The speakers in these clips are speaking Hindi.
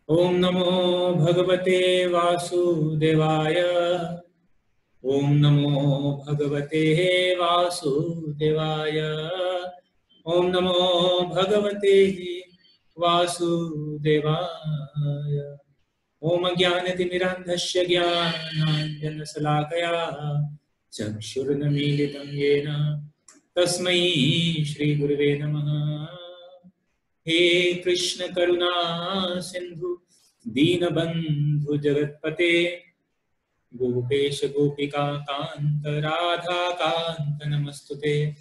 ओम नमो भगवते वासुदेवाय। ओम नमो भगवते वासुदेवाय। ओम नमो भगवते वासुदेवाय। ओम ज्ञानतिमिरान्धस्य ज्ञानाञ्जनशलाकया चक्षुरुन्मीलितं येन तस्मै श्रीगुरुवे नमः। हे कृष्ण करुणा सिंधु दीनबंधु जगतपते गोपेश गोपिका कांत राधा कांत नमस्तुते।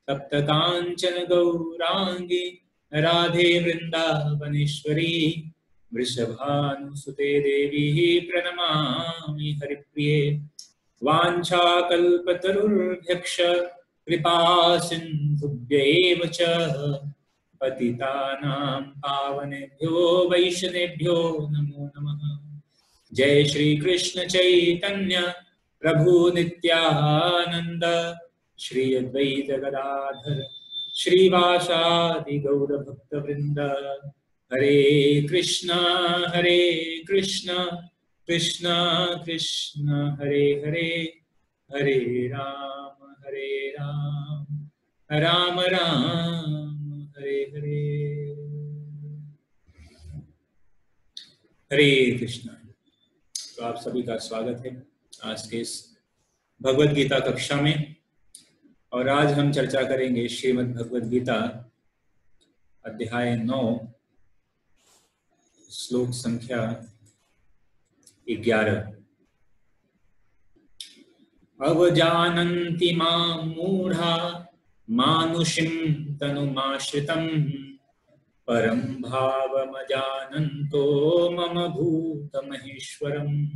तप्त कांचन गौरांगी राधे वृंदावनेश्वरी वृषभानुसुते देवी प्रणमामि हरिप्रिये। वाञ्छाकल्पतरुर्भ्यक्ष कृपा सिन्धुभ्यैव च पतितानां पावनेभ्यो वैष्णवेभ्यो नमो नमः। जय श्री कृष्ण चैतन्य प्रभु नित्यानंद श्री अद्वैत गदाधर श्रीवासादि गौर भक्त वृंद। हरे कृष्णा कृष्ण कृष्ण हरे हरे, हरे राम राम राम हरे हरे। हरे कृष्णा। तो आप सभी का स्वागत है आज के इस भगवद गीता कक्षा में। और आज हम चर्चा करेंगे श्रीमद् भगवद गीता अध्याय 9 श्लोक संख्या 11। अवजानन्ति मां मूढ़ा मानुषीं तनुमाश्रितं परं भावमजानन्तो मम भूतमहेश्वरम्।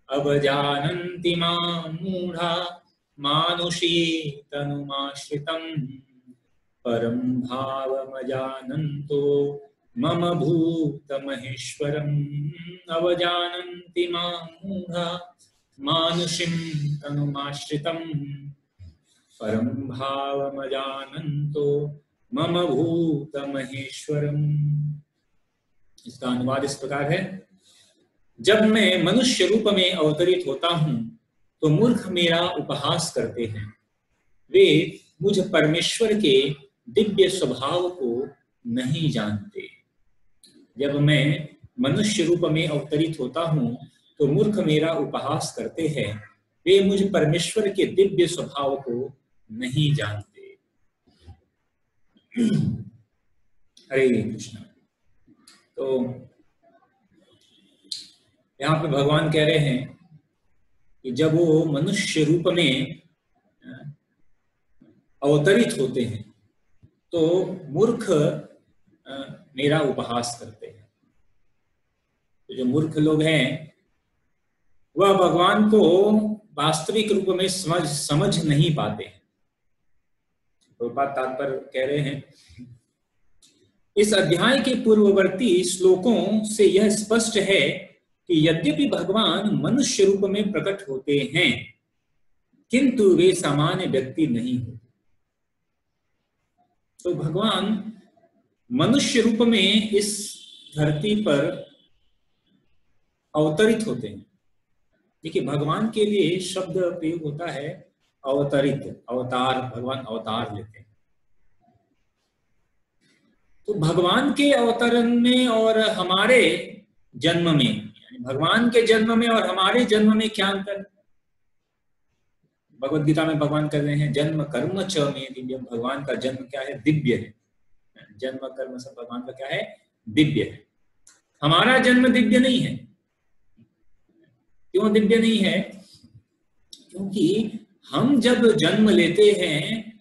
अवजानन्ति मां मूढ़ा मानुषी तनुमाश्रितं परं भावमजानन्तो मम भूतमहेश्वरम्। अवजानन्ति मां मूढ़ा मानुषीं तनुमाश्रितं परं भावमजानन्तो मम भूतमहेश्वरम्। इसका अनुवाद इस प्रकार है। जब मैं मनुष्य रूप में अवतरित होता हूं तो मूर्ख मेरा उपहास करते हैं। वे मुझ परमेश्वर के दिव्य स्वभाव को नहीं जानते। जब मैं मनुष्य रूप में अवतरित होता हूं तो मूर्ख मेरा उपहास करते हैं। वे मुझ परमेश्वर के दिव्य स्वभाव को नहीं जानते। हरे कृष्ण। तो यहाँ पे भगवान कह रहे हैं कि जब वो मनुष्य रूप में अवतरित होते हैं तो मूर्ख मेरा उपहास करते हैं। तो जो मूर्ख लोग हैं वह भगवान को वास्तविक रूप में समझ नहीं पाते हैं। तो बात तात्पर्य कह रहे हैं, इस अध्याय के पूर्ववर्ती श्लोकों से यह स्पष्ट है कि यद्यपि भगवान मनुष्य रूप में प्रकट होते हैं किंतु वे सामान्य व्यक्ति नहीं होते। तो भगवान मनुष्य रूप में इस धरती पर अवतरित होते हैं। देखिए, भगवान के लिए शब्द प्रयोग होता है अवतरित, अवतार। भगवान अवतार लेते हैं। तो भगवान के अवतरण में और हमारे जन्म में, यानी भगवान के जन्म में और हमारे जन्म में क्या अंतर? भगवद गीता में भगवान कर रहे हैं जन्म कर्म च में दिव्यम। भगवान का जन्म क्या है? दिव्य है। जन्म कर्म सब भगवान का क्या है? दिव्य है। हमारा जन्म दिव्य नहीं है। क्यों दिव्य नहीं है? क्योंकि हम जब जन्म लेते हैं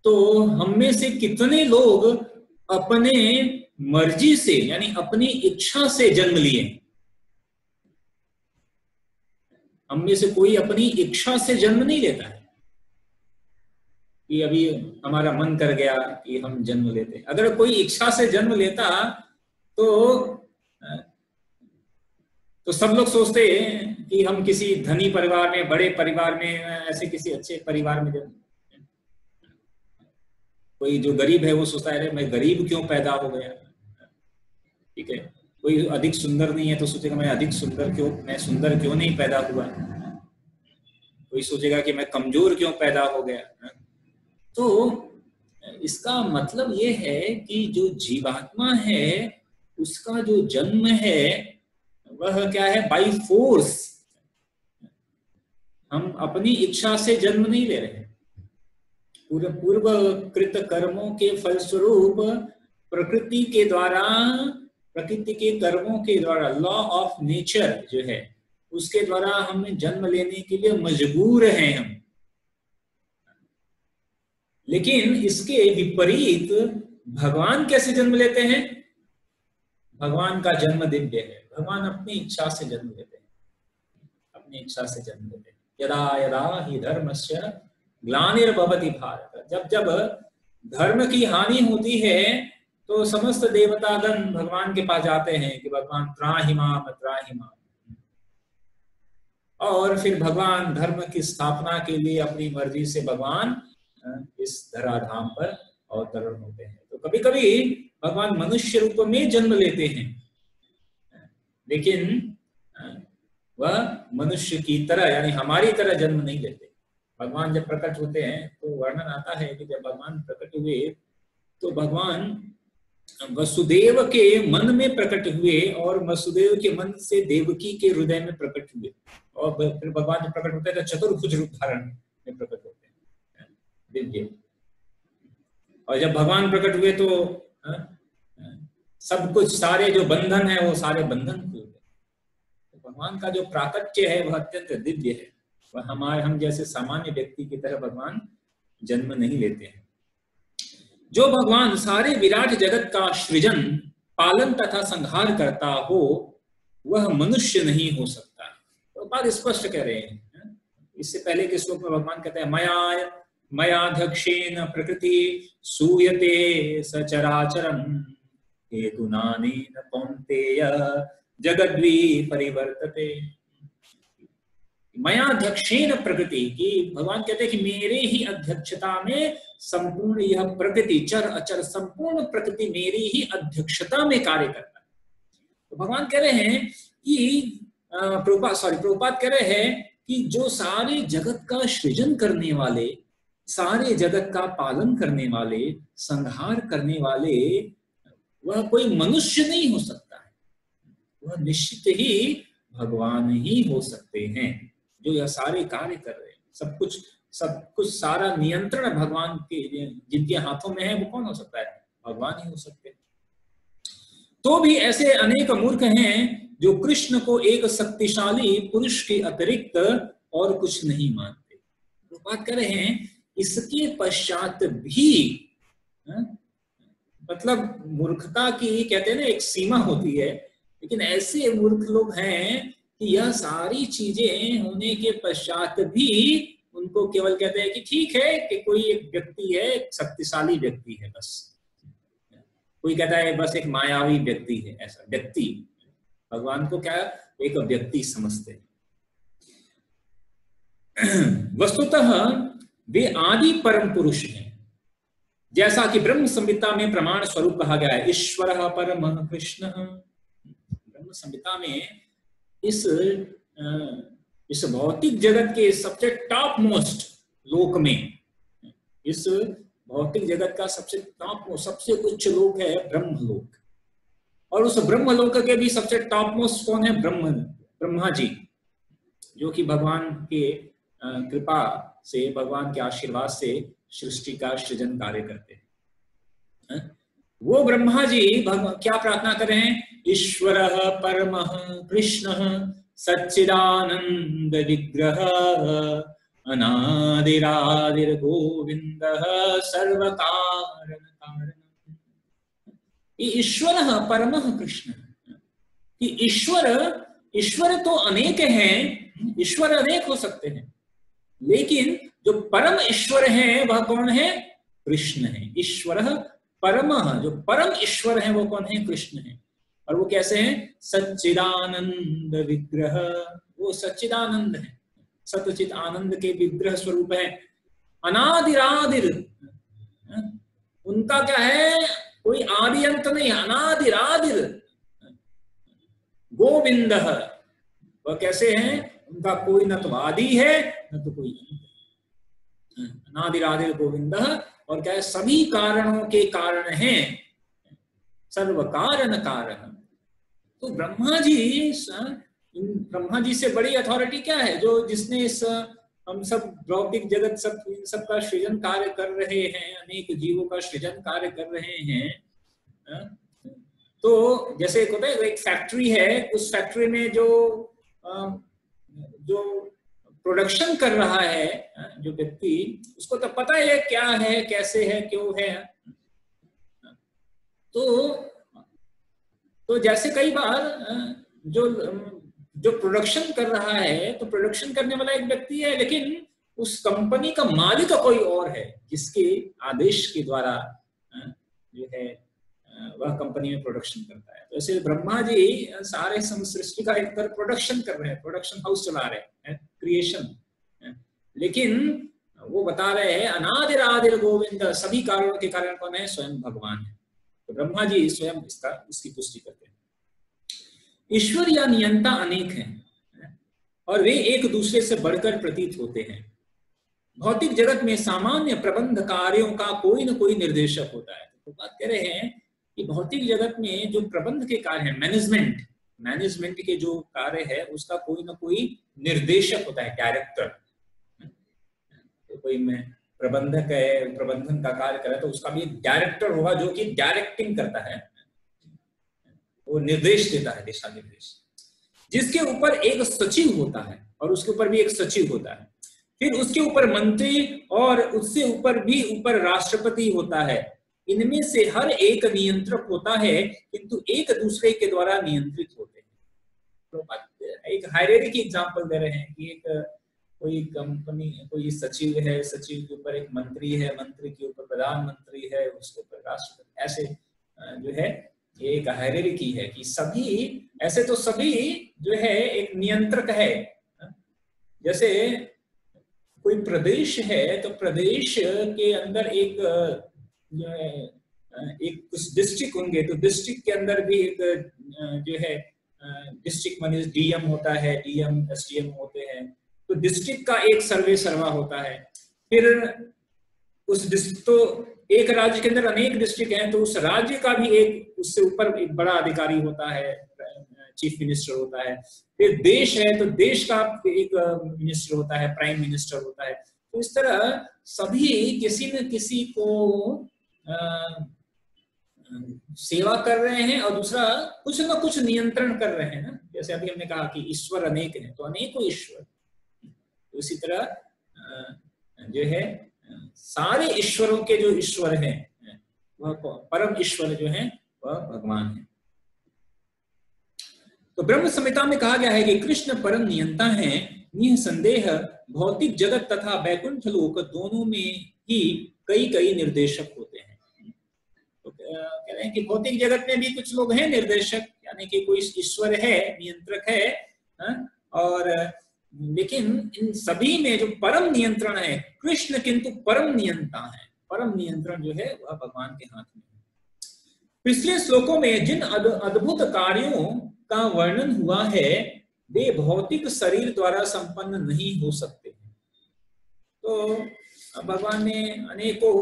तो हम में से कितने लोग अपने मर्जी से, यानी अपनी इच्छा से जन्म लिए। हम में से कोई अपनी इच्छा से जन्म नहीं लेता है कि अभी हमारा मन कर गया कि हम जन्म लेते। अगर कोई इच्छा से जन्म लेता तो सब लोग सोचते हैं कि हम किसी धनी परिवार में, बड़े परिवार में, ऐसे किसी अच्छे परिवार में जन्म। कोई जो गरीब है वो सोचता है मैं गरीब क्यों पैदा हो गया। ठीक है, कोई अधिक सुंदर नहीं है तो सोचेगा मैं सुंदर क्यों नहीं पैदा हुआ। कोई सोचेगा कि मैं कमजोर क्यों पैदा हो गया। तो इसका मतलब ये है कि जो जीवात्मा है उसका जो जन्म है वह क्या है, बाय फोर्स। हम अपनी इच्छा से जन्म नहीं ले रहे। पूर्व कृत कर्मों के फलस्वरूप प्रकृति के कर्मों के द्वारा, लॉ ऑफ नेचर जो है उसके द्वारा हमें जन्म लेने के लिए मजबूर हैं हम। लेकिन इसके विपरीत भगवान कैसे जन्म लेते हैं? भगवान का जन्म दिव्य है। भगवान अपनी इच्छा से जन्म लेते हैं, अपनी इच्छा से जन्म लेते हैं। यदा यदा हि धर्मस्य ग्लानिर्भवति भारत, जब जब धर्म की हानि होती है तो समस्त देवतागण भगवान के पास जाते हैं कि भगवान त्राहि माम त्राहि माम। और फिर भगवान धर्म की स्थापना के लिए अपनी मर्जी से भगवान इस धराधाम पर अवतरण होते हैं। तो कभी कभी भगवान मनुष्य रूप में जन्म लेते हैं, लेकिन वह मनुष्य की तरह यानी हमारी तरह जन्म नहीं लेते। भगवान जब प्रकट होते हैं तो वर्णन आता है कि जब भगवान प्रकट हुए तो भगवान वसुदेव के मन में प्रकट हुए और वसुदेव के मन से देवकी के हृदय में प्रकट हुए। और फिर भगवान जब प्रकट होते हैं तो चतुर्भुज रूप धारण में प्रकट होते हैं, दिव्य। और जब भगवान प्रकट हुए तो सब कुछ, सारे जो बंधन है वो सारे बंधन खुल गए। तो भगवान का जो प्राकट्य है वह अत्यंत दिव्य है। वह हम जैसे सामान्य व्यक्ति की तरह भगवान जन्म नहीं लेते हैं। जो भगवान सारे विराट जगत का सृजन, पालन तथा संहार करता हो वह मनुष्य नहीं हो सकता। तो बात स्पष्ट कह रहे हैं। इससे पहले के श्लोक में भगवान कहते हैं मयाध्यक्षेन प्रकृति सूयते सचराचरम हेतुनानेन कौन्तेय जगद्वी परिवर्तते। मयाध्यक्षेन प्रकृति की भगवान कहते हैं कि मेरे ही अध्यक्षता में संपूर्ण यह प्रकृति, चर अचर संपूर्ण प्रकृति मेरी ही अध्यक्षता में कार्य करता है। तो भगवान कह रहे हैं कि प्रभुपाद कह रहे हैं कि जो सारे जगत का सृजन करने वाले, सारे जगत का पालन करने वाले, संहार करने वाले, वह कोई मनुष्य नहीं हो सकता है। वह निश्चित ही भगवान ही हो सकते हैं जो यह सारे कार्य कर रहे हैं। सब कुछ सारा नियंत्रण भगवान के, जिनके हाथों में है वो कौन हो सकता है? भगवान ही हो सकते हैं। तो भी ऐसे अनेक मूर्ख हैं जो कृष्ण को एक शक्तिशाली पुरुष के अतिरिक्त और कुछ नहीं मानते। तो बात कर रहे हैं इसके पश्चात भी, मतलब मूर्खता की कहते हैं ना एक सीमा होती है, लेकिन ऐसे मूर्ख लोग हैं कि यह सारी चीजें होने के पश्चात भी उनको केवल कहते हैं कि ठीक है कि कोई एक व्यक्ति है, एक शक्तिशाली व्यक्ति है, बस। कोई कहता है बस एक मायावी व्यक्ति है। ऐसा व्यक्ति, भगवान को क्या एक व्यक्ति समझते हैं। वस्तुतः वे आदि परम पुरुष हैं, जैसा कि ब्रह्म संहिता में प्रमाण स्वरूप कहा गया है। ईश्वरः परमः कृष्णः। ब्रह्म संहिता में इस भौतिक जगत के सबसे टॉप मोस्ट लोक में, इस भौतिक जगत का सबसे टॉप मोस्ट, सबसे उच्च लोक है ब्रह्मलोक। और उस ब्रह्मलोक के भी सबसे टॉप मोस्ट कौन है? ब्रह्मा जी, जो कि भगवान के कृपा से, भगवान के आशीर्वाद से सृष्टि का सृजन कार्य करते हैं। वो ब्रह्मा जी क्या प्रार्थना कर रहे हैं? ईश्वरः परमः कृष्णः सच्चिदानंद विग्रह अनादिरादिर गोविंदः सर्वकारण कारणः। ईश्वरः परमः कृष्ण, कि ईश्वर तो अनेक हैं, ईश्वर अनेक हो सकते हैं, लेकिन जो परम ईश्वर है वह कौन है? कृष्ण है। ईश्वरः परमः, जो परम ईश्वर है वो कौन है? कृष्ण है। और वो कैसे हैं? सच्चिदानंद विग्रह। वो सच्चिदानंद है, सतचित आनंद के विग्रह स्वरूप है। अनादिरादिर, उनका क्या है? कोई आदि अंत नहीं, अनादिरादिर। गोविंद, वह कैसे हैं? उनका कोई न तो आदि है न तो कोई अंत। अनादिरादिर गोविंद, और क्या है? सभी कारणों के कारण हैं, सर्व कारण कारण। तो ब्रह्मा जी से बड़ी अथॉरिटी क्या है? जो जिसने इस हम सब भौतिक जगत सब इन सब का सृजन कार्य कर रहे हैं, अनेक जीवों का सृजन कार्य कर रहे हैं। तो जैसे एक होता है, एक फैक्ट्री है, उस फैक्ट्री में जो प्रोडक्शन कर रहा है जो व्यक्ति, उसको तो पता है क्या है, कैसे है, क्यों है। तो जैसे कई बार जो प्रोडक्शन कर रहा है, तो प्रोडक्शन करने वाला एक व्यक्ति है, लेकिन उस कंपनी का मालिक कोई और है, जिसके आदेश के द्वारा जो है वह कंपनी में प्रोडक्शन करता है। तो ऐसे ब्रह्मा जी सारे सृष्टि का एक तरह प्रोडक्शन कर रहे हैं, प्रोडक्शन हाउस चला रहे हैं, क्रिएशन। लेकिन वो बता रहे हैं अनादिरादिर गोविंद, सभी कारणों के कारण कौन है? स्वयं भगवान है। तो ब्रह्मा जी स्वयं इसकी पुष्टि करते हैं। ईश्वर या नियंता अनेक हैं और वे एक दूसरे से बढ़कर प्रतीत होते हैं। भौतिक जगत में सामान्य प्रबंध कार्यों का कोई न कोई निर्देशक होता है। तो बात कह रहे हैं कि भौतिक जगत में जो प्रबंध के कार्य हैं, मैनेजमेंट के जो कार्य है, उसका कोई न कोई निर्देशक होता है, डायरेक्टर। तो कोई में प्रबंधक है, प्रबंधन का कार्य करे, तो उसका भी डायरेक्टर होगा जो कि डायरेक्टिंग करता है, वो निर्देश देता है, दिशा निर्देश। जिसके ऊपर एक सचिव होता है और उसके ऊपर भी एक सचिव होता है, फिर उसके ऊपर मंत्री और उससे ऊपर भी ऊपर राष्ट्रपति होता है। इनमें से हर एक नियंत्रक होता है, किंतु एक दूसरे के द्वारा नियंत्रित होते हैं। तो एक हायरार्की एग्जांपल दे रहे हैं कि एक कोई कंपनी, कोई सचिव है, सचिव के ऊपर एक मंत्री है, मंत्री के ऊपर प्रधानमंत्री है, उसके ऊपर राष्ट्रपति। ऐसे जो है ये एक हायरार्की है कि सभी, ऐसे तो सभी जो है एक नियंत्रक है। जैसे कोई प्रदेश है, तो प्रदेश के अंदर एक जो है एक कुछ डिस्ट्रिक्ट होंगे, तो डिस्ट्रिक्ट के अंदर भी एक जो है डिस्ट्रिक्ट मैनेजर डीएम होता है, डीएम एसडीएम होते हैं। तो डिस्ट्रिक्ट का एक सर्वा होता है। फिर उस डिस्ट्रिक्ट, तो एक राज्य के अंदर अनेक डिस्ट्रिक्ट हैं, तो उस राज्य का भी एक उससे ऊपर एक बड़ा अधिकारी होता है, चीफ मिनिस्टर होता है। फिर देश है, तो देश का एक मिनिस्टर होता है, प्राइम मिनिस्टर होता है। तो इस तरह सभी किसी न किसी को सेवा कर रहे हैं और दूसरा कुछ न कुछ नियंत्रण कर रहे हैं ना। जैसे अभी हमने कहा कि ईश्वर अनेक हैं, तो अनेकों ईश्वर। तो इसी तरह जो है सारे ईश्वरों के जो ईश्वर हैं, वह परम ईश्वर जो है वह भगवान है। तो ब्रह्म संहिता में कहा गया है कि कृष्ण परम नियंता हैं। निसंदेह भौतिक जगत तथा वैकुंठ लोक दोनों में ही कई कई निर्देशक होते हैं। तो कह रहे हैं कि भौतिक जगत में भी कुछ लोग हैं निर्देशक, यानी कि कोई ईश्वर है, नियंत्रक है, और लेकिन इन सभी में जो परम नियंत्रण है कृष्ण, किंतु परम नियंता है। परम नियंत्रण जो है वह भगवान के हाथ में है। पिछले श्लोकों में जिन अद्भुत कार्यों का वर्णन हुआ है, वे भौतिक शरीर द्वारा संपन्न नहीं हो सकते। तो भगवान ने अनेकों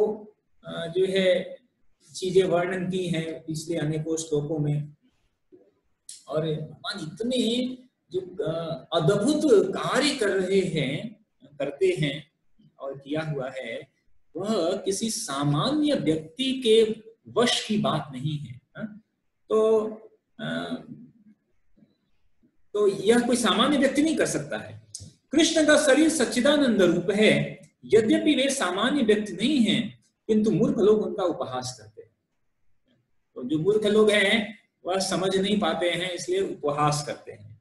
जो है चीजें वर्णन की हैं पिछले अनेकों श्लोकों में, और भगवान इतने जो अद्भुत कार्य कर रहे हैं, करते हैं और किया हुआ है, वह किसी सामान्य व्यक्ति के वश की बात नहीं है। तो यह कोई सामान्य व्यक्ति नहीं कर सकता है। कृष्ण का शरीर सच्चिदानंद रूप है। यद्यपि वे सामान्य व्यक्ति नहीं हैं, किंतु मूर्ख लोग उनका उपहास करते हैं। तो जो मूर्ख लोग हैं वह समझ नहीं पाते हैं, इसलिए उपहास करते हैं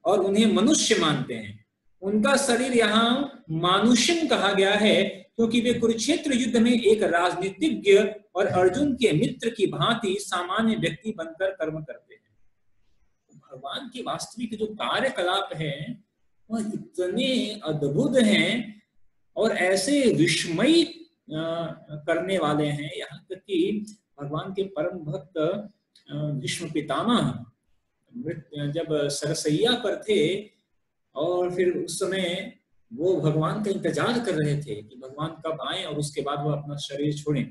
और उन्हें मनुष्य मानते हैं। उनका शरीर यहाँ मानुष्यम कहा गया है, क्योंकि वे कुरुक्षेत्र युद्ध में एक राजनीतिज्ञ और अर्जुन के मित्र की भांति सामान्य व्यक्ति बनकर कर्म करते हैं। भगवान की वास्तविक जो कार्यकलाप है वह इतने अद्भुत हैं और ऐसे विस्मय करने वाले हैं, यहाँ तक कि भगवान के परम भक्त भीष्म पितामह जब सरसैया पर थे और फिर उस समय वो भगवान का इंतजार कर रहे थे कि भगवान कब आए और उसके बाद वो अपना शरीर छोड़ें।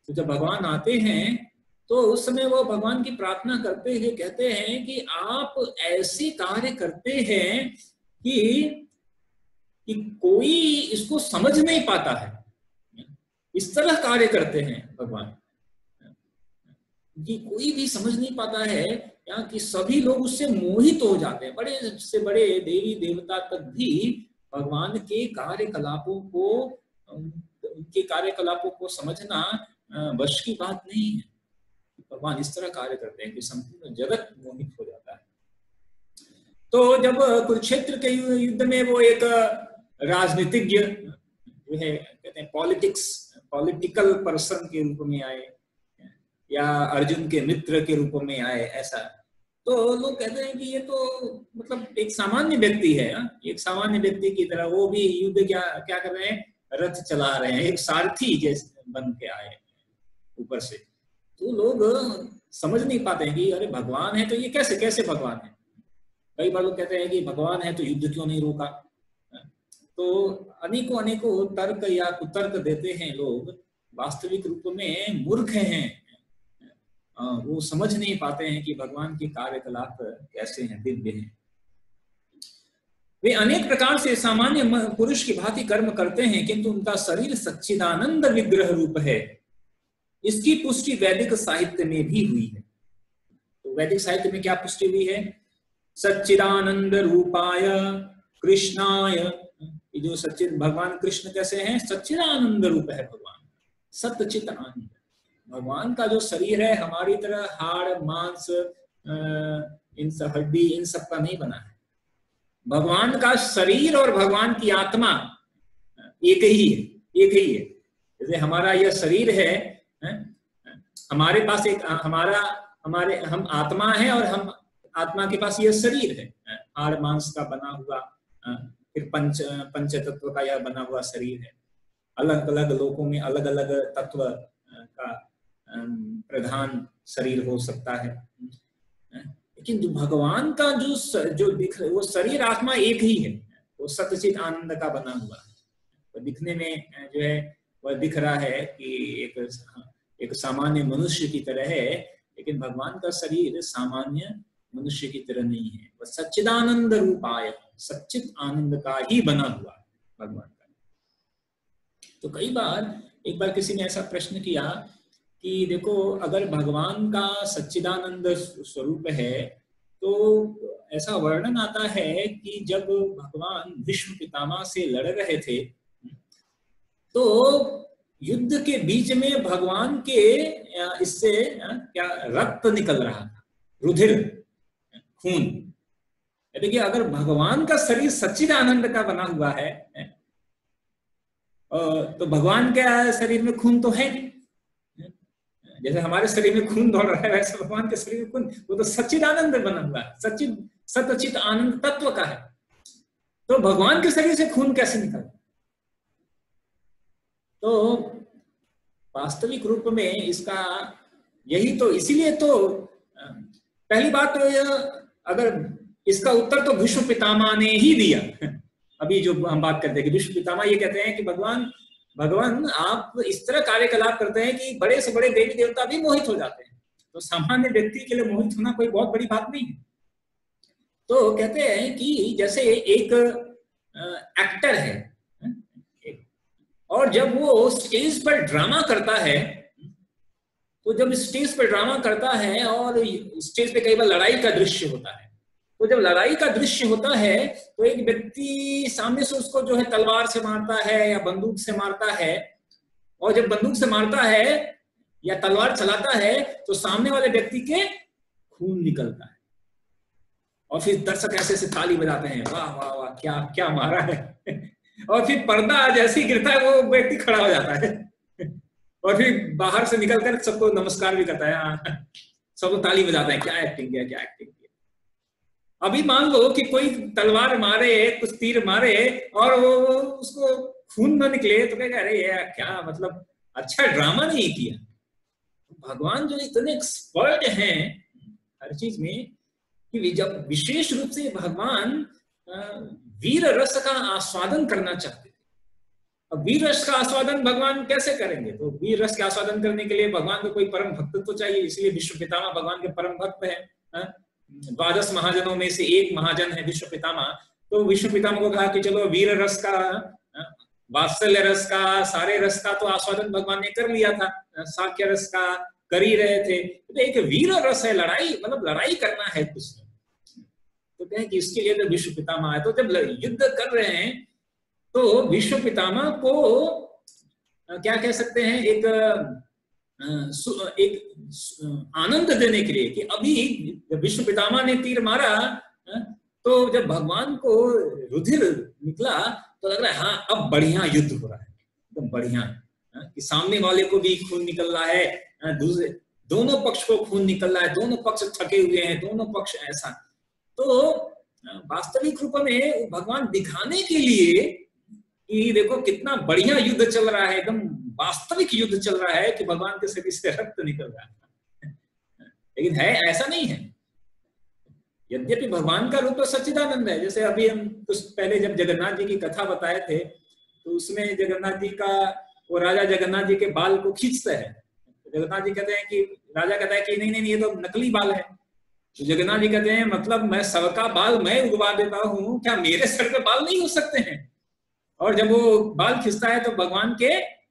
तो जब भगवान आते हैं तो उस समय वो भगवान की प्रार्थना करते हुए कहते हैं कि आप ऐसे कार्य करते हैं कि कोई इसको समझ नहीं पाता है। इस तरह कार्य करते हैं भगवान कि कोई भी समझ नहीं पाता है, या कि सभी लोग उससे मोहित हो जाते हैं। बड़े से बड़े देवी देवता तक भी भगवान के कार्यकलापों को, उनके कार्यकलापों को समझना वश की बात नहीं है। भगवान इस तरह कार्य करते हैं कि संपूर्ण जगत मोहित हो जाता है। तो जब कुरुक्षेत्र के युद्ध में वो एक राजनीतिज्ञ जो है, कहते हैं पॉलिटिकल पर्सन के रूप में आए, या अर्जुन के मित्र के रूप में आए, ऐसा तो लोग कहते हैं कि ये तो मतलब एक सामान्य व्यक्ति है, एक सामान्य व्यक्ति की तरह वो भी युद्ध क्या कर रहे हैं, रथ चला रहे हैं, एक सारथी जैसे बन के आए ऊपर से। तो लोग समझ नहीं पाते हैं कि अरे भगवान है तो ये कैसे भगवान है। कई बार लोग कहते हैं कि भगवान है तो युद्ध क्यों नहीं रोका। तो अनेकों तर्क या कुतर्क देते हैं लोग, वास्तविक रूप में मूर्ख हैं। वो समझ नहीं पाते हैं कि भगवान के कार्यकलाप कैसे हैं, दिव्य हैं। वे अनेक प्रकार से सामान्य पुरुष की भांति कर्म करते हैं, किंतु उनका शरीर सच्चिदानंद विग्रह रूप है। इसकी पुष्टि वैदिक साहित्य में भी हुई है। तो वैदिक साहित्य में क्या पुष्टि हुई है? सच्चिदानंद रूपाय कृष्णाय, जो सच्चिद भगवान कृष्ण कैसे हैं? सच्चिदानंद रूप है भगवान, सतचित आनंद। भगवान का जो शरीर है हमारी तरह हाड़ मांस इन सब हड्डी इन सब का नहीं बना है। भगवान का शरीर और भगवान की आत्मा एक ही है। जैसे हमारा यह शरीर है, हमारे पास एक हम आत्मा है और हम आत्मा के पास यह शरीर है, हाड़ मांस का बना हुआ, फिर पंच तत्व का यह बना हुआ शरीर है। अलग अलग लोकों में अलग अलग तत्व का प्रधान शरीर हो सकता है, लेकिन जो भगवान का जो दिख वो शरीर आत्मा एक ही है। वो सतचित आनंद का बना हुआ है। वो दिखने में जो है वह दिख रहा है कि एक सामान्य मनुष्य की तरह है, लेकिन भगवान का शरीर सामान्य मनुष्य की तरह नहीं है। वह सच्चिदानंद रूपाय, सच्चित आनंद का ही बना हुआ भगवान का। तो कई बार एक बार किसी ने ऐसा प्रश्न किया कि देखो, अगर भगवान का सच्चिदानंद स्वरूप है तो ऐसा वर्णन आता है कि जब भगवान भीष्म पितामह से लड़ रहे थे तो युद्ध के बीच में भगवान के इससे क्या रक्त निकल रहा था, रुधिर, खून। देखिए, अगर भगवान का शरीर सच्चिदानंद का बना हुआ है तो भगवान के शरीर में खून तो है नहीं। जैसे हमारे शरीर में खून दौड़ रहा है वैसे भगवान के शरीर में खून, वो तो सच्चिदानंद बना हुआ है, सतचित आनंद तत्व का है। तो भगवान के शरीर से खून कैसे निकल? तो वास्तविक रूप में इसका यही तो, इसीलिए तो पहली बात तो यह, अगर इसका उत्तर तो भीष्म पितामह ने ही दिया। अभी जो हम बात करते हैं कि भीष्म पितामह ये कहते हैं कि भगवान आप इस तरह कार्यकलाप करते हैं कि बड़े से बड़े देवी देवता भी मोहित हो जाते हैं। तो सामान्य व्यक्ति के लिए मोहित होना कोई बहुत बड़ी बात नहीं है। तो कहते हैं कि जैसे एक एक्टर है और जब वो स्टेज पर ड्रामा करता है, तो जब स्टेज पर ड्रामा करता है और स्टेज पे कई बार लड़ाई का दृश्य होता है, तो जब लड़ाई का दृश्य होता है तो एक व्यक्ति सामने से उसको जो है तलवार से मारता है या बंदूक से मारता है, और जब बंदूक से मारता है या तलवार चलाता है तो सामने वाले व्यक्ति के खून निकलता है, और फिर दर्शक ऐसे से ताली बजाते हैं, वाह वाह वाह, क्या क्या मारा है। और फिर पर्दा जैसे ही गिरता है वो व्यक्ति खड़ा हो जाता है और फिर बाहर से निकलकर सबको नमस्कार भी करता है, सबको ताली बजाता है, क्या एक्टिंग किया, क्या एक्टिंग किया। अभी मान लो कि कोई तलवार मारे, कुछ तीर मारे और वो उसको खून न निकले तो कहेगा अरे यार क्या, मतलब अच्छा ड्रामा नहीं किया। भगवान जो इतने एक्सपर्ट हैं हर चीज में, कि जब विशेष रूप से भगवान वीर रस का आस्वादन करना चाहते थे। अब वीर रस का आस्वादन भगवान कैसे करेंगे? तो वीर रस का आस्वादन करने के लिए भगवान को कोई परम भक्त तो चाहिए, इसलिए विश्व पितामह भगवान के परम भक्त है। 12 महाजनों में से एक महाजन है विश्व पितामह। तो विश्व पितामह को कहा कि चलो वीर रस का, वात्सल्य रस का, सारे रस का तो आस्वादन भगवान ने कर लिया था, साक्ष्य रस का कर ही रहे थे, तो एक वीर रस है, लड़ाई, मतलब लड़ाई करना है कुछ, तो कहें कि इसके लिए तो विश्व पितामह है। तो जब युद्ध कर रहे हैं तो विश्व पितामह को क्या कह सकते हैं, एक आनंद देने के लिए कि अभी जब विश्व पितामह ने तीर मारा तो जब भगवान को रुधिर निकला तो लग रहा है हाँ अब बढ़िया युद्ध हो रहा है, एकदम बढ़िया, कि सामने वाले को भी खून निकल रहा है, दूसरे दोनों पक्ष को खून निकल रहा है, दोनों पक्ष थके हुए हैं, दोनों पक्ष ऐसा। तो वास्तविक रूप में भगवान दिखाने के लिए कि देखो कितना बढ़िया युद्ध चल रहा है, एकदम वास्तविक युद्ध चल रहा है कि भगवान के शरीर से रक्त निकल रहा है, लेकिन है ऐसा नहीं है। यद्यपि भगवान का रूप तो सच्चिदानंद है। जैसे अभी हम कुछ पहले जब जगन्नाथ जी की कथा बताए थे तो उसमें जगन्नाथ जी का, वो राजा जगन्नाथ जी के बाल को खींचता है, जगन्नाथ जी कहते हैं कि, राजा कहता है कि नहीं नहीं ये तो नकली बाल है। तो जगन्नाथ जी कहते हैं मतलब मैं सबका बाल मैं उगवा देता हूँ, क्या मेरे सर पे बाल नहीं हो सकते हैं? और जब वो बाल खिंचता है तो भगवान के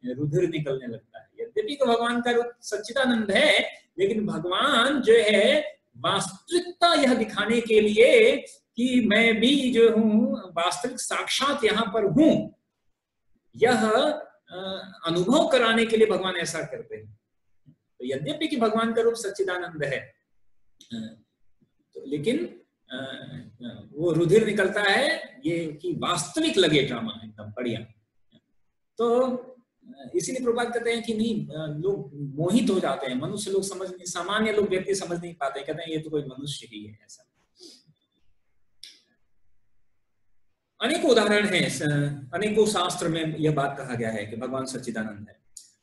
रुधिर निकलने लगता है। यद्यपि तो भगवान का रूप सच्चिदानंद है, लेकिन भगवान जो है वास्तविकता यह दिखाने के लिए कि मैं भी जो हूँ वास्तविक साक्षात यहाँ पर हूँ, यह अनुभव कराने के लिए भगवान ऐसा करते हैं। तो यद्यपि कि भगवान का रूप सच्चिदानंद है, तो लेकिन वो रुधिर निकलता है ये कि वास्तविक लगे ड्रामा एकदम बढ़िया। तो इसीलिए प्रभुपाद कहते हैं कि नहीं, लोग मोहित हो जाते हैं, मनुष्य लोग समझ नहीं, सामान्य लोग व्यक्ति समझ नहीं पाते, कहते हैं ये तो कोई मनुष्य ही है। ऐसा अनेकों उदाहरण हैं, अनेकों शास्त्र में यह बात कहा गया है कि भगवान सच्चिदानंद है।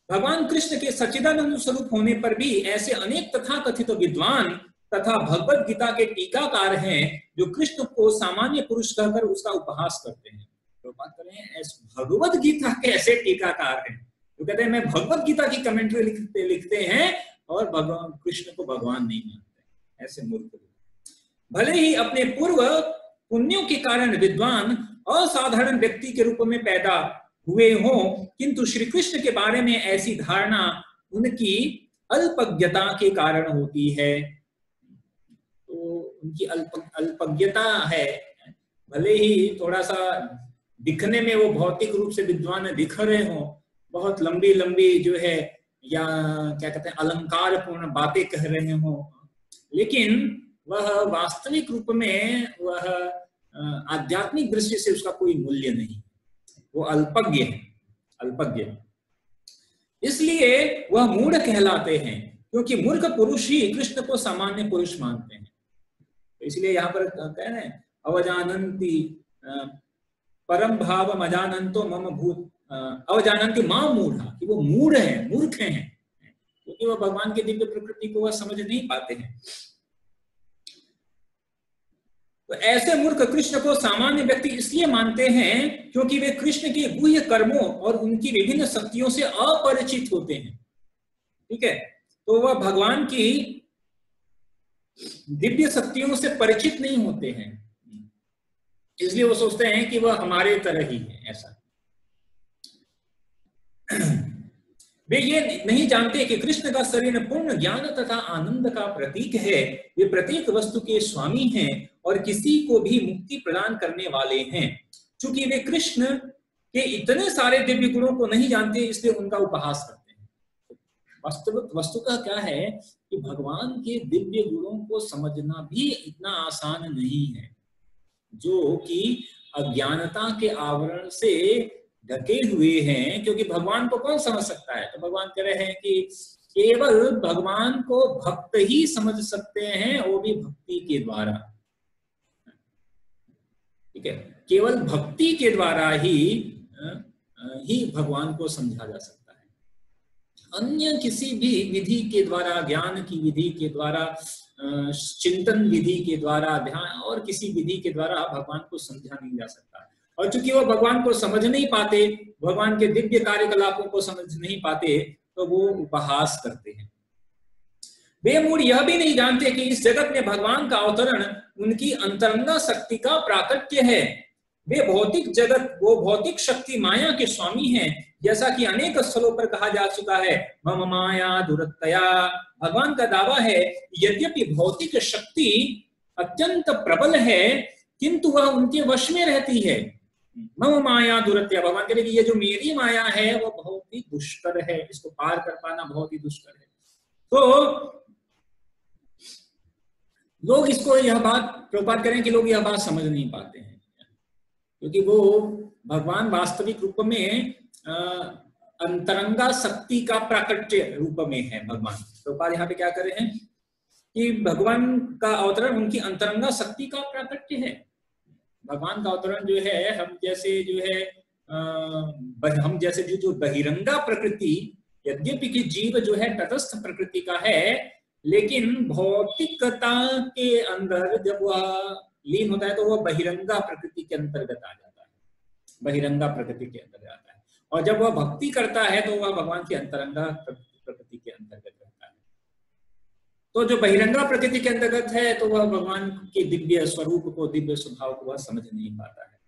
भगवान कृष्ण के सच्चिदानंद स्वरूप होने पर भी ऐसे अनेक तथाकथित विद्वान तथा भगवत गीता के टीकाकार हैं जो कृष्ण को सामान्य पुरुष कहकर उसका उपहास करते हैं। तो बात करें भगवत गीता के ऐसे टीकाकार हैं तो कहते हैं मैं भगवत गीता की कमेंट्री लिखते हैं और भगवान कृष्ण को भगवान नहीं मानते, ऐसे मूर्ख। भले ही अपने पूर्व पुण्यों के कारण विद्वान असाधारण व्यक्ति के रूप में पैदा हुए हों, किंतु श्री कृष्ण के बारे में ऐसी धारणा उनकी अल्पज्ञता के कारण होती है। तो उनकी अल्पज्ञता है, भले ही थोड़ा सा दिखने में वो भौतिक रूप से विद्वान दिख रहे हो, बहुत लंबी लंबी जो है या क्या कहते हैं अलंकार पूर्ण बातें कह रहे हो, लेकिन वह वास्तविक रूप में वह आध्यात्मिक दृष्टि से उसका कोई मूल्य नहीं, वो अल्पज्ञ है, अल्पज्ञ। इसलिए वह मूढ़ कहलाते हैं, क्योंकि मूर्ख पुरुष ही कृष्ण को सामान्य पुरुष मानते हैं। तो इसलिए यहाँ पर कह रहे हैं अवजानन्ति परम भाव मजानंतो मम भूत अवजानन्ति मां मूढ़ा, कि वो मूढ़ है, मूर्ख हैं, क्योंकि वह भगवान की दिव्य प्रकृति को वह समझ नहीं पाते हैं। तो ऐसे मूर्ख कृष्ण को सामान्य व्यक्ति इसलिए मानते हैं क्योंकि वे कृष्ण के गुह्य कर्मों और उनकी विभिन्न शक्तियों से अपरिचित होते हैं। ठीक है, तो वह भगवान की दिव्य शक्तियों से परिचित नहीं होते हैं, इसलिए वो सोचते हैं कि वह हमारे तरह ही है। ऐसा वे ये नहीं जानते कि कृष्ण का शरीर पूर्ण ज्ञान तथा आनंद का प्रतीक है। वे प्रत्येक वस्तु के स्वामी हैं और किसी को भी मुक्ति प्रदान करने वाले हैं। चूंकि वे कृष्ण के इतने सारे दिव्य गुणों को नहीं जानते, इसलिए उनका उपहास करते हैं। वस्तुतः क्या है कि भगवान के दिव्य गुणों को समझना भी इतना आसान नहीं है, जो कि अज्ञानता के आवरण से ढके हुए हैं। क्योंकि भगवान को कौन समझ सकता है? तो भगवान कह रहे हैं कि केवल भगवान को भक्त ही समझ सकते हैं, वो भी भक्ति के द्वारा। ठीक है, केवल भक्ति के द्वारा ही भगवान को समझा जा सकता है। अन्य किसी भी विधि के द्वारा, ज्ञान की विधि के द्वारा चिंतन विधि के द्वारा, ध्यान और किसी विधि के द्वारा भगवान को समझा नहीं जा सकता। और चूंकि वो भगवान को समझ नहीं पाते, भगवान के दिव्य कार्यकलापों को समझ नहीं पाते, तो वो उपहास करते हैं। वे मूढ़ यह भी नहीं जानते कि इस जगत में भगवान का अवतरण उनकी अंतरंगा शक्ति का प्राकट्य है। वे भौतिक जगत, वो भौतिक शक्ति माया के स्वामी हैं, जैसा कि अनेक स्थलों पर कहा जा चुका है। मम माया दुरतया, भगवान का दावा है यद्यपि भौतिक शक्ति अत्यंत प्रबल है, किंतु वह उनके वश में रहती है। मम माया दुरतया, भगवान कह रहे कि ये जो मेरी माया है वो बहुत ही दुष्कर है, इसको पार कर पाना बहुत ही दुष्कर है। तो लोग इसको, यह बात प्रपात करें कि लोग यह बात समझ नहीं पाते हैं, क्योंकि वो भगवान वास्तविक रूप में अंतरंगा शक्ति का प्राकट्य रूप में है। भगवान प्रपात यहाँ पे क्या कर रहे हैं कि भगवान का अवतरण उनकी अंतरंगा शक्ति का प्राकट्य है। भगवान का अवतरण जो है, हम जैसे जो बहिरंगा प्रकृति, यद्यपि कि जीव जो है तटस्थ प्रकृति का है, लेकिन भौतिकता के अंदर जब वह लीन होता है तो वह बहिरंगा प्रकृति के अंतर्गत आ जाता है, बहिरंगा प्रकृति के अंतर्गत आता है। और जब वह भक्ति करता है तो वह भगवान की अंतरंगा प्रकृति के अंतर्गत रहता है। तो जो बहिरंगा प्रकृति के अंतर्गत है तो वह भगवान के दिव्य स्वरूप को, दिव्य स्वभाव को वह समझ नहीं पाता है।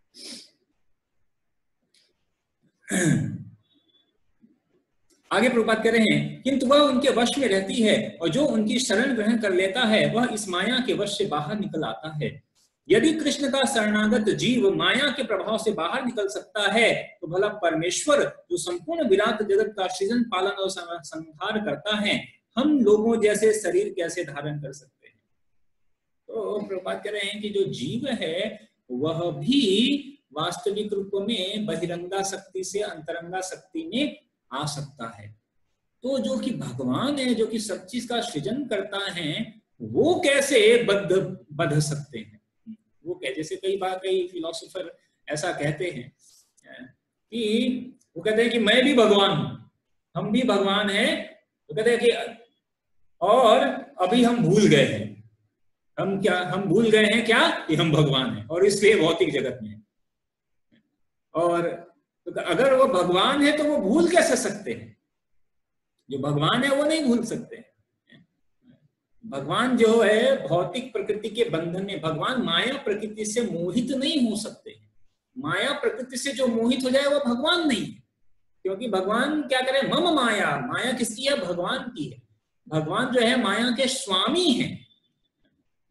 आगे प्रभुपाद कह रहे हैं, किंतु वह उनके वश में रहती है, और जो उनकी शरण ग्रहण कर लेता है वह इस माया के वश से बाहर निकल आता है। यदि कृष्ण का शरणागत जीव माया के प्रभाव से बाहर निकल सकता है, तो भला परमेश्वर जो संपूर्ण विराट जगत का सृजन, पालन और संहार करता है, हम लोगों जैसे शरीर कैसे धारण कर सकते हैं। तो प्रभुपाद कह रहे हैं कि जो जीव है वह भी वास्तविक रूप में बहिरंगा शक्ति से अंतरंगा शक्ति में आ सकता है। तो जो कि भगवान है, जो कि सब चीज का सृजन करता है, वो कैसे बध सकते हैं। वो जैसे कई बार कई फिलोसोफर ऐसा कहते हैं कि वो कहते हैं कि मैं भी भगवान हूं, हम भी भगवान हैं। तो कहते हैं कि और अभी हम भूल गए हैं, हम भूल गए हैं क्या कि हम भगवान हैं, और इसलिए भौतिक जगत में। और तो अगर वो भगवान है तो वो भूल कैसे सकते हैं। जो भगवान है वो नहीं भूल सकते। भगवान जो है भौतिक प्रकृति के बंधन में, भगवान माया प्रकृति से मोहित नहीं हो सकते। माया प्रकृति से जो मोहित हो जाए वो भगवान नहीं है, क्योंकि भगवान क्या करे, मम माया, माया किसकी है, भगवान की है। भगवान जो है माया के स्वामी हैं,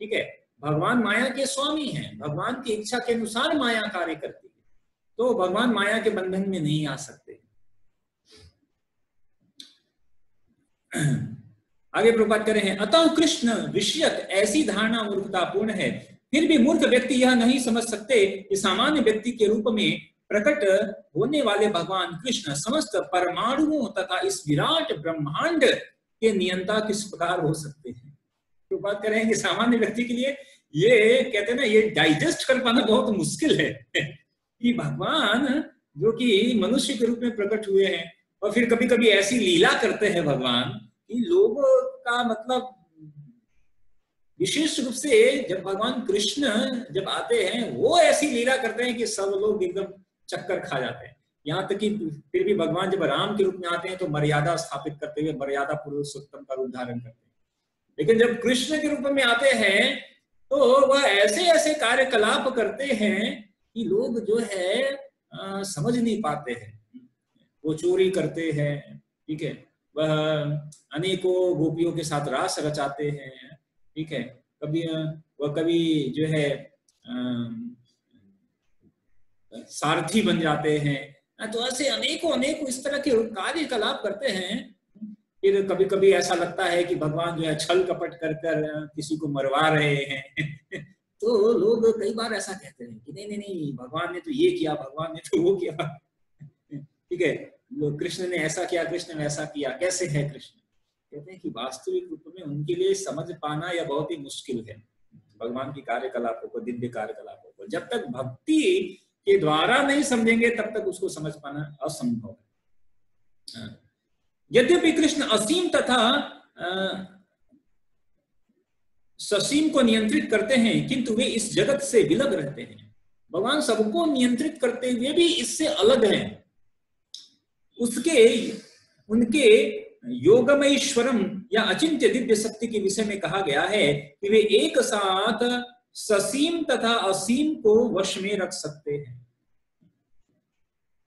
ठीक है, भगवान माया के स्वामी हैं। भगवान की इच्छा के अनुसार माया कार्य करती है, तो भगवान माया के बंधन में नहीं आ सकते। आगे प्रभुपाद कर रहे हैं, अतः कृष्ण विषयक ऐसी धारणा मूर्खतापूर्ण है। फिर भी मूर्ख व्यक्ति यह नहीं समझ सकते कि सामान्य व्यक्ति के रूप में प्रकट होने वाले भगवान कृष्ण समस्त परमाणुओं तथा इस विराट ब्रह्मांड के नियंता किस प्रकार हो सकते हैं। प्रभुपाद कर रहे हैं कि सामान्य व्यक्ति के लिए ये कहते हैं ना, ये डाइजेस्ट कर पाना बहुत मुश्किल है कि भगवान जो कि मनुष्य के रूप में प्रकट हुए हैं, और फिर कभी कभी ऐसी लीला करते हैं भगवान कि लोगों का मतलब विशेष रूप से जब भगवान कृष्ण जब आते हैं वो ऐसी लीला करते हैं कि सब लोग एकदम चक्कर खा जाते हैं। यहाँ तक कि फिर भी भगवान जब राम के रूप में आते हैं तो मर्यादा स्थापित करते हुए मर्यादा पुरुषोत्तम का रूप धारण करते हैं, लेकिन जब कृष्ण के रूप में आते हैं तो वह ऐसे ऐसे कार्यकलाप करते हैं कि लोग जो है समझ नहीं पाते हैं। वो चोरी करते हैं, ठीक है, वह अनेकों गोपियों के साथ रास रचाते हैं, ठीक है, कभी जो है सारथी बन जाते हैं। तो ऐसे अनेकों इस तरह के कार्यकलाप करते हैं। फिर कभी कभी ऐसा लगता है कि भगवान जो है छल कपट कर किसी को मरवा रहे हैं तो लोग कई बार ऐसा कहते हैं कि नहीं भगवान ने तो ये किया, भगवान ने तो वो किया, ठीक है, कृष्ण ने ऐसा किया, कृष्ण ने ऐसा किया, कैसे है कृष्ण। कहते हैं कि वास्तविक रूप में उनके लिए समझ पाना यह बहुत ही मुश्किल है भगवान की कार्यकलापों को, दिव्य कार्यकलापों को। जब तक भक्ति के द्वारा नहीं समझेंगे तब तक उसको समझ पाना असंभव है। यद्यपि कृष्ण असीम तथा ससीम को नियंत्रित करते हैं, किंतु वे इस जगत से विलग रहते हैं। भगवान सबको नियंत्रित करते हुए भी इससे अलग हैं। उनके योगमैश्वरम या अचिंत्य दिव्य शक्ति के विषय में कहा गया है कि वे एक साथ ससीम तथा असीम को वश में रख सकते हैं।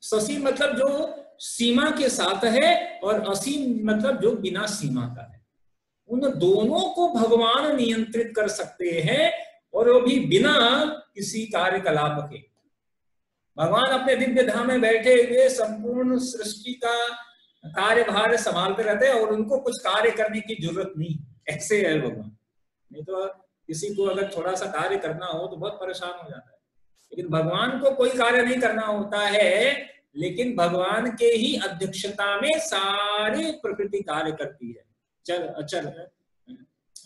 ससीम मतलब जो सीमा के साथ है, और असीम मतलब जो बिना सीमा का है। उन दोनों को भगवान नियंत्रित कर सकते हैं, और वो भी बिना किसी कार्यकलाप के। भगवान अपने दिव्य धाम में बैठे हुए संपूर्ण सृष्टि का कार्यभार संभालते रहते हैं, और उनको कुछ कार्य करने की जरूरत नहीं। ऐसे है भगवान। नहीं तो किसी को अगर थोड़ा सा कार्य करना हो तो बहुत परेशान हो जाता है, लेकिन भगवान को कोई कार्य नहीं करना होता है, लेकिन भगवान के ही अध्यक्षता में सारी प्रकृति कार्य करती है। चल अचल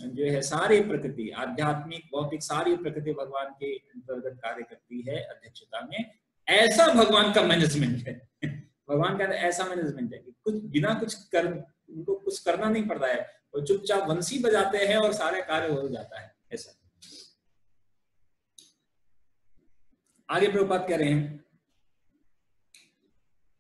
जो है सारी प्रकृति, आध्यात्मिक भौतिक सारी प्रकृति भगवान के अंतर्गत कार्य करती है अध्यक्षता में। ऐसा भगवान का मैनेजमेंट है। भगवान का ऐसा मैनेजमेंट है कि कुछ बिना उनको कुछ करना नहीं पड़ता है, वो चुपचाप बंसी बजाते हैं और सारे कार्य हो जाता है। ऐसा आगे प्रभुपाद कह रहे हैं,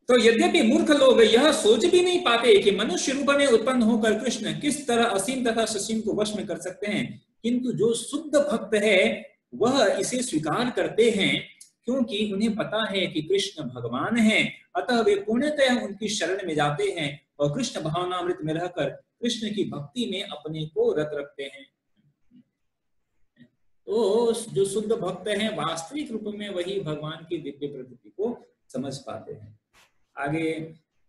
तो यद्यपि मूर्ख लोग यह सोच भी नहीं पाते कि मनुष्य रूप में उत्पन्न होकर कृष्ण किस तरह असीम तथा ससीम को वश में कर सकते हैं, किंतु जो शुद्ध भक्त है वह इसे स्वीकार करते हैं, क्योंकि उन्हें पता है कि कृष्ण भगवान हैं। अतः वे पूर्णतः उनकी शरण में जाते हैं और कृष्ण भावनामृत में रहकर कृष्ण की भक्ति में अपने को रत रखते हैं। तो जो शुद्ध भक्त हैं वास्तविक रूप में वही भगवान की दिव्य प्रकृति को समझ पाते हैं। आगे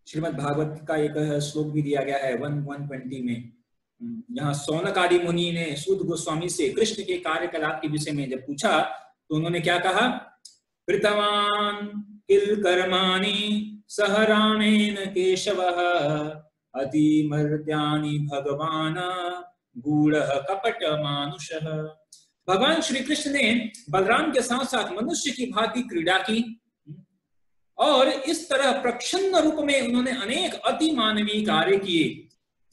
श्रीमद् भागवत का एक श्लोक भी दिया गया है 1:120 में, जहाँ सौनक आदि मुनि ने सूत गोस्वामी से कृष्ण के कार्यकलाप के विषय में जब पूछा तो उन्होंने क्या कहा, कृतवान किल कर्माणि सह रामेण केशवः अतिमर्त्यानि भगवान गूढ़ः कपट मानुषः। भगवान श्री कृष्ण ने बलराम के साथ साथ मनुष्य की भांति क्रीड़ा की, और इस तरह प्रच्छन्न रूप में उन्होंने अनेक अति मानवीय कार्य किए।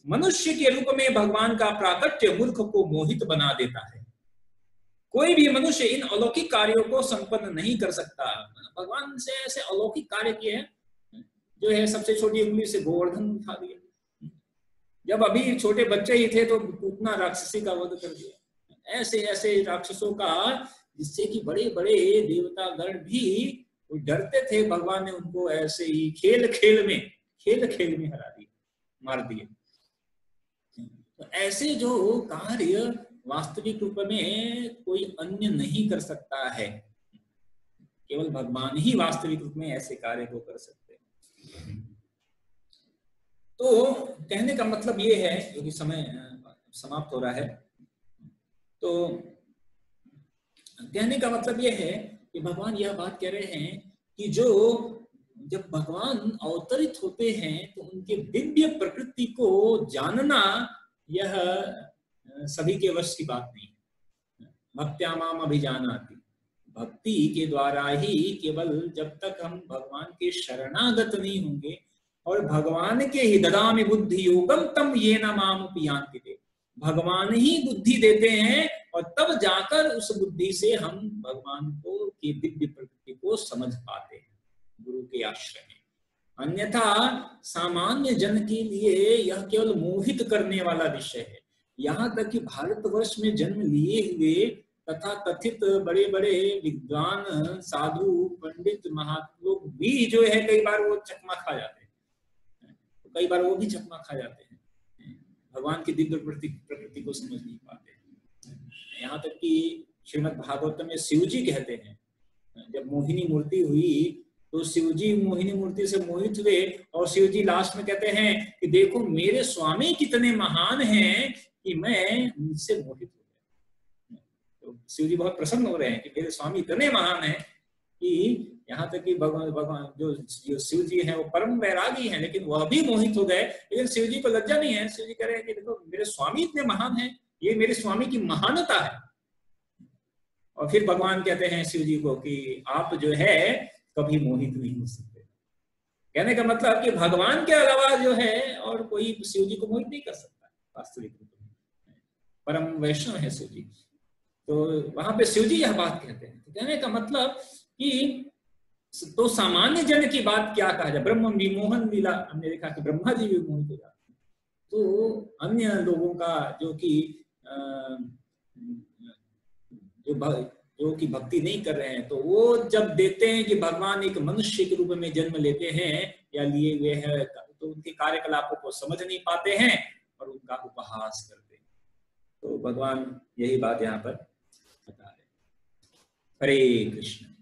मनुष्य के रूप में भगवान का प्राकट्य मूर्ख को मोहित बना देता है। कोई भी मनुष्य इन अलौकिक कार्यों को संपन्न नहीं कर सकता। भगवान से ऐसे अलौकिक कार्य किए हैं, जो है सबसे छोटी उंगली से गोवर्धन उठा दिया, जब अभी छोटे बच्चे ही थे तो उतना राक्षसी का वध कर दिया। ऐसे ऐसे राक्षसों का जिससे कि बड़े बड़े देवता गण भी डरते थे, भगवान ने उनको ऐसे ही खेल खेल में हरा दिया, मार दिए। तो ऐसे जो कार्य वास्तविक रूप में कोई अन्य नहीं कर सकता है, केवल भगवान ही वास्तविक रूप में ऐसे कार्य को कर सकते हैं। तो कहने का मतलब ये है, क्योंकि समय समाप्त हो रहा है, तो कहने का मतलब ये है कि भगवान यह बात कह रहे हैं कि जब भगवान अवतरित होते हैं तो उनके दिव्य प्रकृति को जानना यह सभी के वश की बात नहीं है। भक्त्यामाम अभिजानाति, भक्ति के द्वारा ही, केवल जब तक हम भगवान के शरणागत नहीं होंगे और भगवान के ही ददामि बुद्धि योगम तम येन माम उपयान्ति ते, भगवान ही बुद्धि देते हैं और तब जाकर उस बुद्धि से हम भगवान को की दिव्य प्रकृति को समझ पाते हैं गुरु के आश्रय में। अन्यथा सामान्य जन के लिए यह केवल मोहित करने वाला विषय है। यहाँ तक कि भारतवर्ष में जन्म लिए हुए तथा कथित बड़े बड़े विद्वान साधु पंडित महात्मा भी जो है कई बार वो चकमा खा जाते हैं, कई बार वो भी चकमा खा जाते हैं, भगवान की दिव्य प्रकृति को समझ नहीं पाते। यहाँ तक कि श्रीमद् भागवत में शिव जी कहते हैं, जब मोहिनी मूर्ति हुई तो शिव जी मोहिनी मूर्ति से मोहित हुए और शिव जी लास्ट में कहते हैं कि देखो मेरे स्वामी कितने महान हैं कि मैं उनसे मोहित हो गया। तो शिव जी बहुत प्रसन्न हो रहे हैं कि मेरे स्वामी इतने महान हैं कि यहाँ तक कि भगवान जो शिव जी हैं वो परम वैरागी हैं, लेकिन वह भी मोहित हो गए। लेकिन शिव जी को लज्जा नहीं है, शिव जी कह रहे हैं कि देखो मेरे स्वामी इतने महान हैं, ये मेरे स्वामी की महानता है। और फिर भगवान कहते हैं शिव जी को कि आप जो है कभी मोहित नहीं हो सकते। कहने का मतलब कि भगवान के अलावा जो है और कोई शिव जी को मोहित नहीं कर सकता वास्तविक रूप में। परम वैष्णव है शिव जी। तो वहां पे शिव जी यह बात कहते हैं। तो कहने का मतलब कि तो सामान्य जन की बात क्या कहा जाए, ब्रह्म विमोहन लीला, हमने देखा कि ब्रह्मा जी भी मोहित हो जाते हैं। तो अन्य लोगों का जो कि जो कि भक्ति नहीं कर रहे हैं, तो वो जब देखते हैं कि भगवान एक मनुष्य के रूप में जन्म लेते हैं या लिए हुए हैं, तो उनके कार्यकलापों को समझ नहीं पाते हैं और उनका उपहास करते हैं। तो भगवान यही बात यहाँ पर बता रहे हैं। हरे कृष्ण।